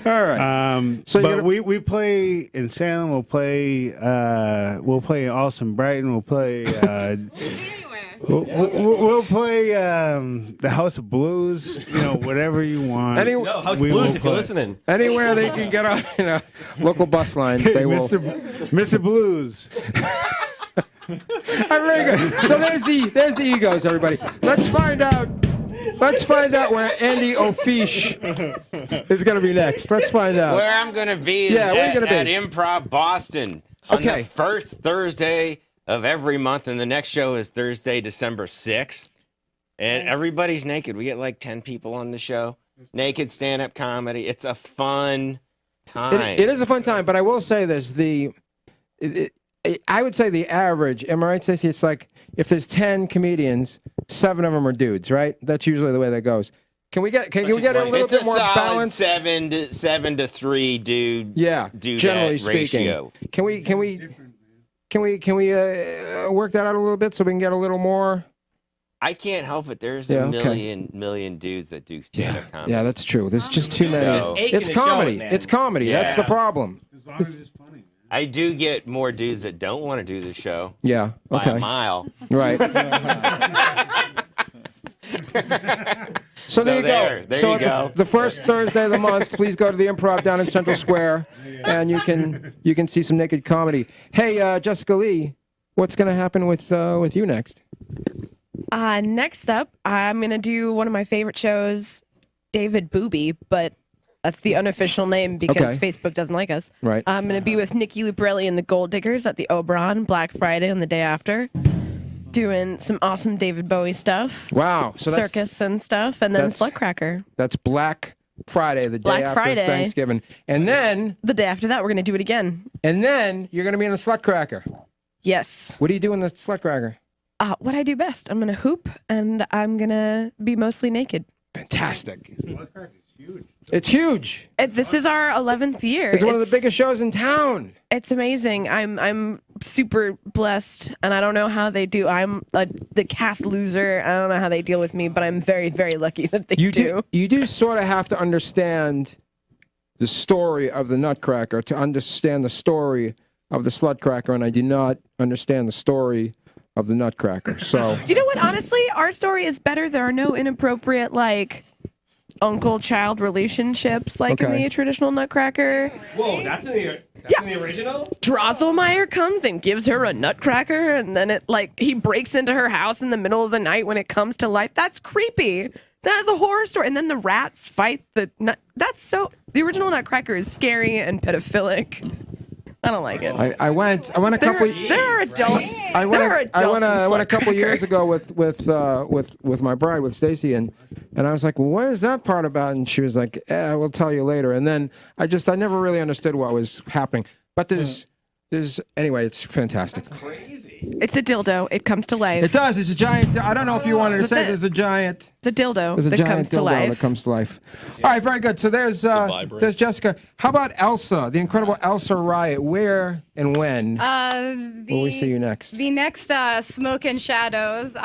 All right. So but you're we play in Salem. We'll play Austin, Brighton. We'll play. We'll play the House of Blues. You know, whatever you want. Any- No, House We Blues will if you're play. listening. Anywhere they can get on, local bus line, they will. Mr. Blues. All right, very good. So there's the Egos, everybody. Let's find out where Andy Ofiesh is going to be next. Let's find out. Where I'm going to be is Yeah, where you gonna at be? Improv Boston on Okay. the first Thursday of every month, and the next show is Thursday, December 6th. And everybody's naked. We get like 10 people on the show. Naked stand-up comedy. It's a fun time. It is a fun time, but I will say this: I would say the average. Am I right, Stacey? It's like if there's 10 comedians, 7 of them are dudes, right? That's usually the way that goes. Can we get a little It's bit a more solid balanced? 7 to 3 dude. Yeah, do generally that speaking. ratio. Can we work that out a little bit so we can get a little more? I can't help it. There's Yeah, a okay. million dudes that do stand-up comedy. Yeah, that's true. There's just too many. So- It's comedy. It's comedy. That's the Yeah. problem. As long as it's funny. I do get more dudes that don't want to do the show Yeah. by Okay. a mile. Right. So there you there go. you So go. the first Thursday of the month, please go to the Improv down in Central Square, and you can see some naked comedy. Hey, Jessicalee, what's going to happen with you next? Next up, I'm going to do one of my favorite shows, David Booby, but that's the unofficial name because Okay. Facebook doesn't like us. Right. I'm going to be with Nikki Luparelli and the Gold Diggers at the Oberon Black Friday on the day after, doing some awesome David Bowie stuff. Wow. So that's circus and stuff, and then that's- Slutcracker. that's Black Friday, the day Black after Friday. Thanksgiving, and then The day after that, we're going to do it again. you're going to be in the Slutcracker. Yes. What do you do in the Slutcracker? What I do best. I'm going to hoop, and I'm going to be mostly naked. Fantastic. It's huge. This is our 11th year. It's one of the biggest shows in town. It's amazing. I'm super blessed, and I don't know how they do. I'm the cast loser. I don't know how they deal with me, but I'm very, very lucky that they do. You do sort of have to understand the story of the Nutcracker to understand the story of the Slutcracker, and I do not understand the story of the Nutcracker. So You know what? Honestly, our story is better. There are no inappropriate uncle-child relationships like in Okay. the traditional Nutcracker. Whoa, that's in the original? Drosselmeyer comes and gives her a nutcracker, and then he breaks into her house in the middle of the night when it comes to life. That's creepy. That's a horror story. And then the rats fight the original Nutcracker is scary and pedophilic. I don't like it. I went a couple. There are adults. I went there are adults I went a couple Cracker. years ago with my bride, with Stacy, and I was like, well, what is that part about? And she was like, we'll tell you later. And then I never really understood what was happening. But there's anyway, it's fantastic. That's crazy. It's a dildo. It comes to life. It does. It's a giant. I don't know if you wanted to say there's a giant. It's a dildo There's a that giant comes to dildo life. that comes to life. All right, very good. So there's Jessica. How about Elsa, the incredible Elsa Riot? Where and when will we see you next? The next Smoke and Shadows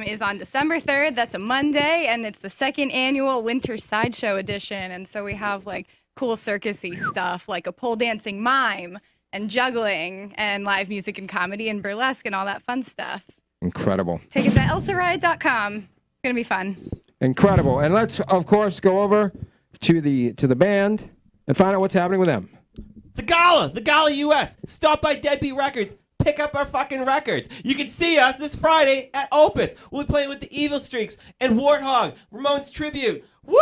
is on December 3rd. That's a Monday, and it's the second annual Winter Sideshow edition. And so we have like cool circusy stuff, like a pole dancing mime and juggling and live music and comedy and burlesque and all that fun stuff. Incredible. Tickets at elsariot.com. It's gonna be fun. Incredible. And let's, of course, go over to the band and find out what's happening with them. The Gala US. Stop by Deadbeat Records. Pick up our fucking records. You can see us this Friday at Opus. We'll be playing with the Evil Streaks and Warthog, Ramones Tribute. Woo!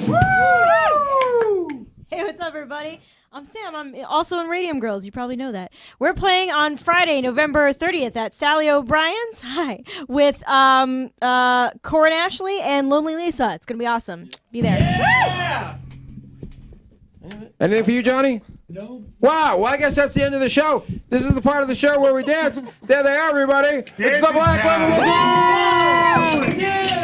Woo! Hey, what's up, everybody? I'm Sam. I'm also in Radium Girls. You probably know that. We're playing on Friday, November 30th at Sally O'Brien's. Hi. With Corin Ashley and Lonely Lisa. It's going to be awesome. Be there. Yeah! Anything for you, Johnny? No. Wow. Well, I guess that's the end of the show. This is the part of the show where we dance. There they are, everybody. It's the Black Label. Yeah!